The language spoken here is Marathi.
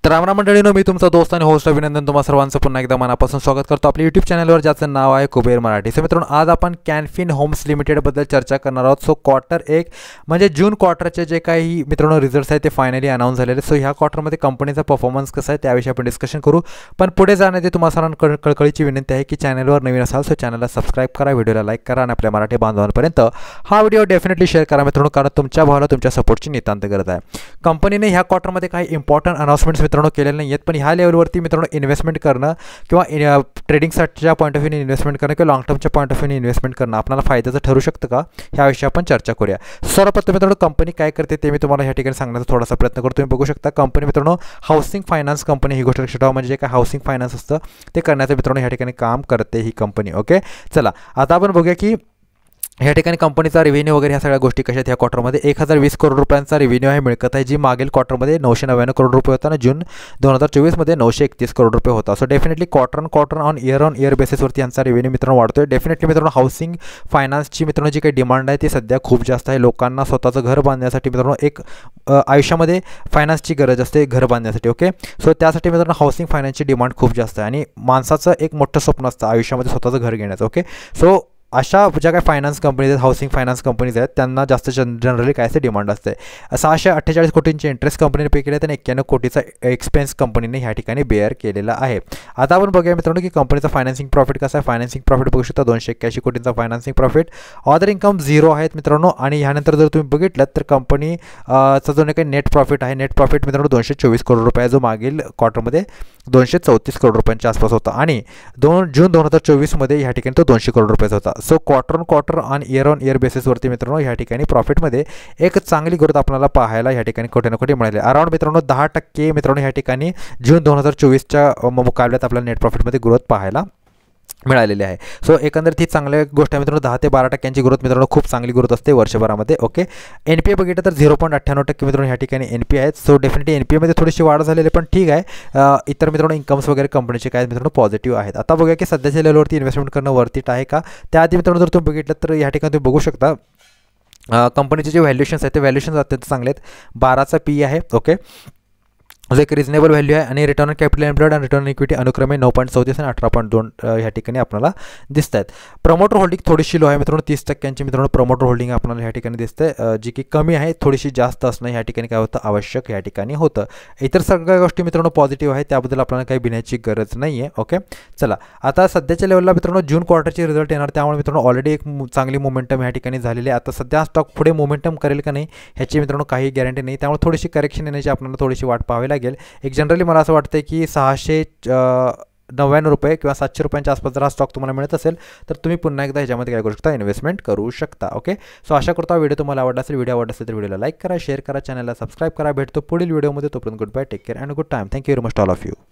तर रामराम मंडळीनो, मी तुमचा दोस्त आणि होस्ट अभिनंदन तुम्हा सर्वांचं पुन्हा एकदा मनापासून स्वागत करतो आपल्या यूट्यूब चॅनलवर, ज्याचं नाव आहे कुबेर मराठी. सो मित्रांनो, आज आपण कॅनफिन होम्स लिमिटेडबद्दल चर्चा करणार आहोत. सो क्वार्टर 1 म्हणजे जून क्वार्टरचे जे काही मित्रांनो रिझल्ट्स आहेत ते फायनली अनाऊन्स झालेले. सो ह्या क्वार्टरमध्ये कंपनीचा परफॉर्मन्स कसा आहे त्याविषयी आपण डिस्कशन करू. पण पुढे जाण्याची तुम्हा सर्वांना कळकळीची विनंती आहे की चॅनलवर नवीन असाल सो चॅनलला सबस्क्राईब करा, व्हिडिओला लाईक करा आणि आपल्या मराठी बांधवांपर्यंत हा व्हिडिओ डेफिनेटली शेअर करा मित्रांनो, कारण तुमच्या भावाला तुमच्या सपोर्टची नितांत गरज आहे. कंपनीने ह्या क्वार्टरमध्ये काही इम्पॉर्टंट अनाउन्समेंट्स मित्रांनो केलेले नाही आहेत, पण ह्या लेवलवरती मित्रांनो इन्व्हेस्टमेंट करणं किंवा ट्रेडिंगसाठीच्या पॉईंट ऑफ व्ह्यूने इन्व्हेस्टमेंट करणं किंवा लॉंग टर्मच्या पॉईंट ऑफ व्ह्यूने इन्व्हेस्टमेंट करणं आपल्याला फायद्याचं ठरू शकतं का, ह्याविषयी आपण चर्चा करूया. सर्वप्रथम मित्रांनो, कंपनी काय करते ते मी तुम्हाला ह्या ठिकाणी सांगण्याचा थोडासा प्रयत्न करतो. तुम्ही बघू शकता कंपनी मित्रांनो हाऊसिंग फायनान्स कंपनी, ही गोष्ट लक्षात ठेवा, म्हणजे जे काय हाऊसिंग फायनान्स असतं ते करण्याचं मित्रांनो ह्या ठिकाणी काम करते ही कंपनी. ओके, चला आता आपण बघूया की ह्या ठिकाणी कंपनीचा रेव्हेन्यू वगैरे ह्या सगळ्या गोष्टी कशा आहेत. ह्या क्वार्टरमध्ये 1020 करोड रुपयांचा रेव्हेन्यू आहे, मिळकत आहे, जी मागील क्वार्टरमध्ये 999 करोड रुपये होता आणि जून 2024मध्ये 931 करोड रुपये होता. So definitely quarter on year बेसिसवरती यांचा रेव्हेन्यू मित्रांनो वाढतोय. डेफिनेटली मित्रांनो हाऊसिंग फायनान्सची मित्रांनो जी काही डिमांड आहे ती सध्या खूप जास्त आहे. लोकांना स्वतःचं घर बांधण्यासाठी मित्रांनो एक आयुष्यामध्ये फायनान्सची गरज असते घर बांधण्यासाठी. ओके, सो त्यासाठी मित्रांनो हाऊसिंग फायनान्सची डिमांड खूप जास्त आहे आणि माणसाचं एक मोठं स्वप्न असतं आयुष्यामध्ये स्वतःचं घर घेण्याचं. ओके, सो अशा ज्या काही फायनान्स कंपनीज आहेत, हाऊसिंग फायनान्स कंपनीज आहेत, त्यांना जास्त जनरली काय असते डिमांड असते. 648 कोटींचे इंटरेस्ट कंपनीने पे केले आणि 91 कोटीचा एक्सपेन्स कंपनीने ह्या ठिकाणी बेअर केलेला आहे. आता आपण बघूया मित्रांनो की कंपनीचा फायनान्सिंग प्रॉफिट कसा आहे. फायनान्सिंग प्रॉफिट बघू शकता 281 कोटींचा फायनान्सिंग प्रॉफिट. अदर इन्कम 0 आहेत मित्रांनो. आणि ह्यानंतर जर तुम्ही बघितलं तर कंपनीचा जो काही नेट प्रॉफिट आहे, नेट प्रॉफिट मित्रांनो 224 करोड रुपये, जो मागील क्वार्टरमध्ये 234 करोड रुपयांच्या आसपास होता आणि जून 2024मध्ये ह्या ठिकाणी तो 200 करोड रुपयाचा होता. सो क्वार्टर आणि इयर बेसिसवरती मित्रांनो ह्या ठिकाणी प्रॉफिटमध्ये एक चांगली ग्रोथ आपल्याला पाहायला ह्या ठिकाणी कुठे ना कुठे मिळाली. अराउंड मित्रांनो 10% मित्रांनो ह्या ठिकाणी जून 2024च्या मुकाबल्यात आपल्याला नेट प्रॉफिटमध्ये ग्रोथ पाहायला मिळालेली आहे. सो एकंदरीत ही चांगली गोष्ट आहे मित्रांनो. 10 ते 12% ग्रोथ मित्रांनो खूप चांगली ग्रोथ असते वर्षभरामध्ये. ओके, NPA बघितलं तर 0.98% मित्रांनो ह्या ठिकाणी NPA आहेत. सो डेफिनेटली NPAमध्ये थोडीशी वाढ झालेली पण ठीक आहे. इतर मित्रांनो इन्कम्स वगैरे कंपनीचे काय मित्रांनो पॉझिटिव्ह आहेत. आता बघूया की सध्याच्या लेवलवरती इन्व्हेस्टमेंट करणं वर्थिट आहे का. त्याआधी मित्रांनो जर तुम्ही बघितलं तर ह्या ठिकाणी तुम्ही बघू शकता कंपनीचे जे व्हॅल्युएशन्स आहेत ते व्हॅल्युएशन्स अत्यंत चांगले आहेत. 12चा PE आहे. ओके, जो एक रिजनेबल व्हॅल्यू आहे आणि रिटर्न ऑन कॅपिटल एम्प्लॉयड आणि रिटर्न ऑन इक्विटी अनुक्रमे 9.34 आणि 18.2 ह्या ठिकाणी आपल्याला दिसत आहेत. प्रमोटर होल्डिंग थोडीशी लो आहे मित्रांनो, 30% मित्रांनो प्रमोटर होल्डिंग आपल्याला ह्या ठिकाणी दिसते, जी की कमी आहे. थोडीशी जास्त असणं ह्या ठिकाणी काय होतं आवश्यक ह्या ठिकाणी होतं. इतर सगळ्या गोष्टी मित्रांनो पॉझिटिव्ह आहेत, त्याबद्दल आपल्याला काही भिण्याची गरज नाही आहे. ओके, चला आता सध्याच्या लेवलला मित्रांनो जून क्वार्टरचे रिझल्ट येणार, त्यामुळे मित्रांनो ऑलरेडी एक चांगली मोमेंटम ह्या ठिकाणी झालेली आहे. आता सध्या स्टॉक पुढे मोमेंटम करेल का नाही ह्याची मित्रांनो काही गॅरंटी नाही, त्यामुळे थोडीशी करेक्शन येण्याची आपल्याला थोडीशी वाट पाहावी लागेल. एक जनरली मला असं वाटतं की 699 रुपये किंवा 700 रुपयांच्या आसपास जर हा स्टॉक तुम्हाला मिळत असेल तर तुम्ही पुन्हा एकदा ह्याच्यामध्ये काय करू शकता, इन्व्हेस्टमेंट करू शकता. ओके, सो आशा करतो व्हिडिओ तुम्हाला आवडला असेल. व्हिडिओ आवडला असेल तर व्हिडिओला लाईक करा, शेअर करा, चॅनलला सबस्क्राईब करा. भेटतो पुढील व्हिडिओमध्ये. तोपर्यंत goodbye, take care and good time. Thank you very much all of you.